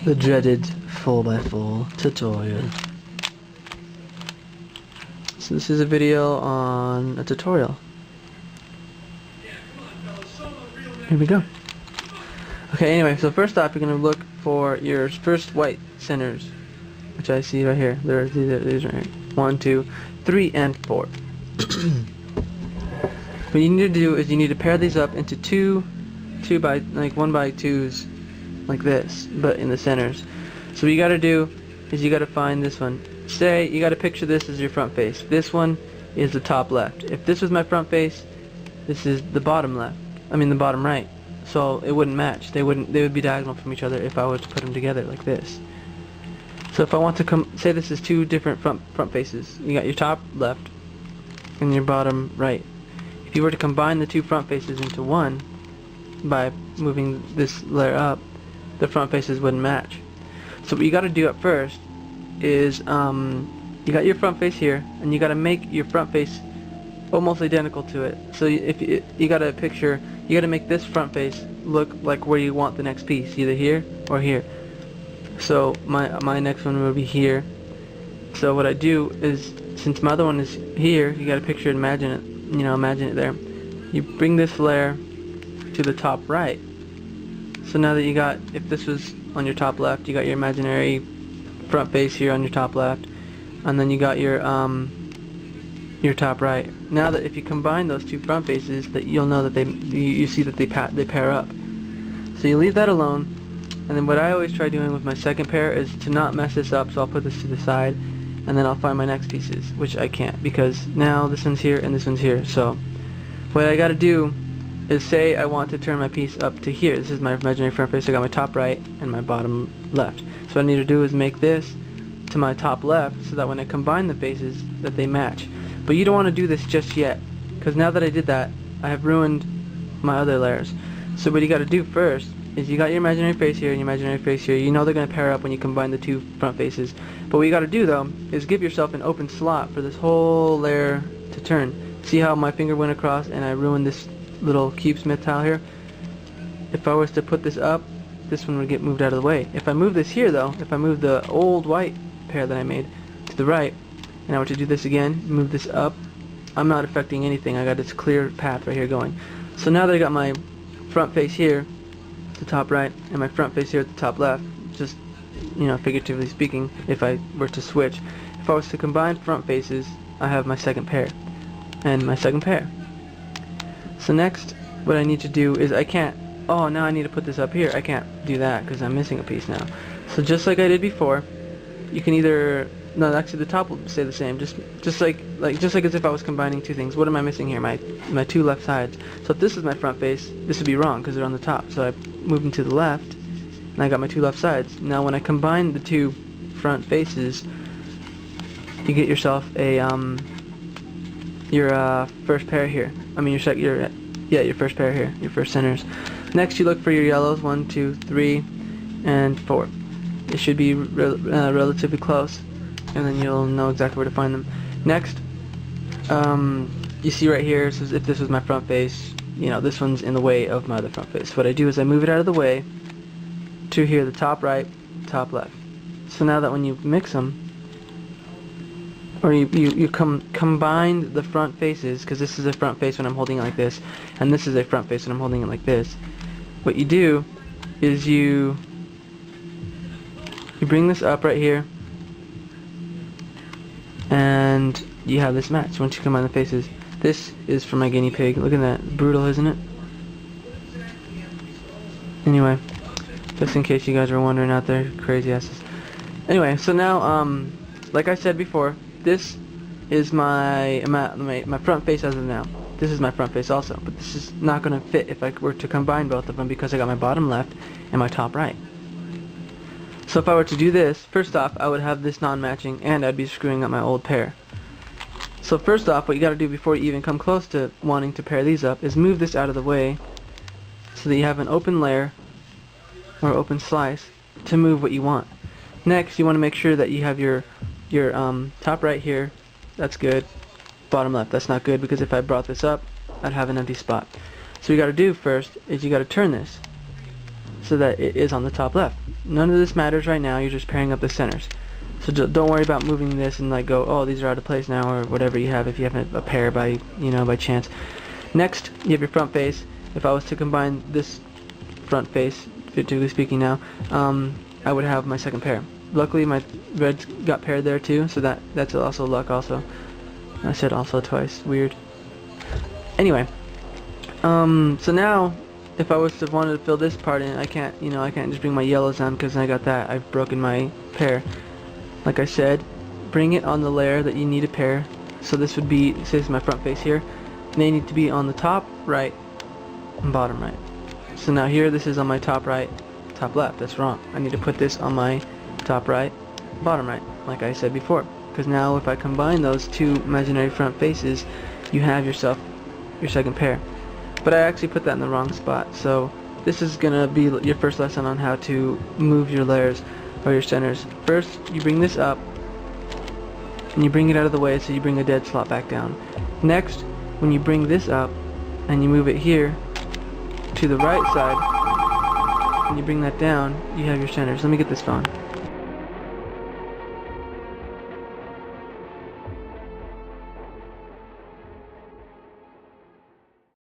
The dreaded 4x4 tutorial. So this is a video on a tutorial. Here we go. Okay, anyway, so first off you're going to look for your first white centers, which I see right here. These right here. 1, 2, 3, and 4. What you need to do is you need to pair these up into two by, like 1 by 2s, like this, but in the centers. So what you gotta do is you gotta find this one. Say you gotta picture this as your front face. This one is the top left. If this was my front face, this is the bottom left. I mean the bottom right. So it wouldn't match. They would be diagonal from each other if I was to put them together like this. So if I want to say this is two different front faces. You got your top left and your bottom right. If you were to combine the two front faces into one by moving this layer up, the front faces wouldn't match. So what you got to do at first is you got your front face here, and you got to make your front face almost identical to it. So if you got to picture, you got to make this front face look like where you want the next piece, either here or here. So my next one will be here. So what I do is, since my other one is here, you got to picture it, imagine it there. You bring this layer to the top right. So now that you got, if this was on your top left, you got your imaginary front face here on your top left, and then you got your top right. Now that if you combine those two front faces, that you'll know that you see that they pair up. So you leave that alone, and then what I always try doing with my second pair is to not mess this up. So I'll put this to the side, and then I'll find my next pieces, which I can't because now this one's here and this one's here. So what I gotta do is, say I want to turn my piece up to here. This is my imaginary front face. I got my top right and my bottom left. So what I need to do is make this to my top left so that when I combine the faces that they match. But you don't want to do this just yet, because now that I did that, I have ruined my other layers. So what you got to do first is, you got your imaginary face here and your imaginary face here. You know they're going to pair up when you combine the two front faces. But what you got to do though is give yourself an open slot for this whole layer to turn. See how my finger went across and I ruined this little Cubesmith tile here? If I was to put this up, this one would get moved out of the way. If I move this here though, if I move the old white pair that I made to the right, and I were to do this again, move this up, I'm not affecting anything. I got this clear path right here going. So now that I got my front face here at the top right and my front face here at the top left, just, figuratively speaking, if I were to switch, if I was to combine front faces, I have my second pair and my second pair. So next, what I need to do is, now I need to put this up here. I can't do that because I'm missing a piece now. So just like I did before, you can either, no, actually the top will stay the same, just like as if I was combining two things. What am I missing here? My two left sides. So if this is my front face, this would be wrong because they're on the top. So I moved them to the left, and I got my two left sides. Now when I combine the two front faces, you get yourself a your first pair here. I mean your first pair here, your first centers. Next you look for your yellows, 1, 2, 3, and 4. It should be relatively close, and then you'll know exactly where to find them. Next, you see right here, so if this was my front face, this one's in the way of my other front face. What I do is I move it out of the way to here, the top right, top left. So now that when you mix them, or you combine the front faces, because this is a front face when I'm holding it like this, and this is a front face when I'm holding it like this. What you do is you bring this up right here, and you have this match once you combine the faces. This is for my guinea pig. Look at that. Brutal, isn't it? Anyway, just in case you guys are wondering out there, crazy asses. Anyway, so now, like I said before, this is my front face as of now. This is my front face also, but this is not going to fit if I were to combine both of them because I got my bottom left and my top right. So if I were to do this, first off, I would have this non-matching, and I'd be screwing up my old pair. So first off, what you got to do before you even come close to wanting to pair these up is move this out of the way so that you have an open layer or open slice to move what you want. Next, you want to make sure that you have your top right here. That's good. Bottom left, that's not good, because if I brought this up, I'd have an empty spot. So what you got to do first is you got to turn this. so that it is on the top left. None of this matters right now, you're just pairing up the centers. So don't worry about moving this and like go, oh, these are out of place now, or whatever you have if you have a pair by, you know, by chance. Next, you have your front face. If I was to combine this front face, figuratively speaking now, I would have my second pair. Luckily my reds got paired there too, so that's also luck also. I said also twice, weird. Anyway, so now if I was to want to fill this part in, I can't just bring my yellows on because I got that. I've broken my pair. Like I said, bring it on the layer that you need to pair. So this would be, say this is my front face here, and they need to be on the top right and bottom right. So now here this is on my top right, top left. That's wrong. I need to put this on my top right, bottom right, like I said before. Because now if I combine those two imaginary front faces, you have yourself your second pair. But I actually put that in the wrong spot, so this is gonna be your first lesson on how to move your layers or your centers. First, you bring this up and you bring it out of the way, so you bring a dead slot back down. Next, when you bring this up and you move it here to the right side and you bring that down, you have your centers. Let me get this phone.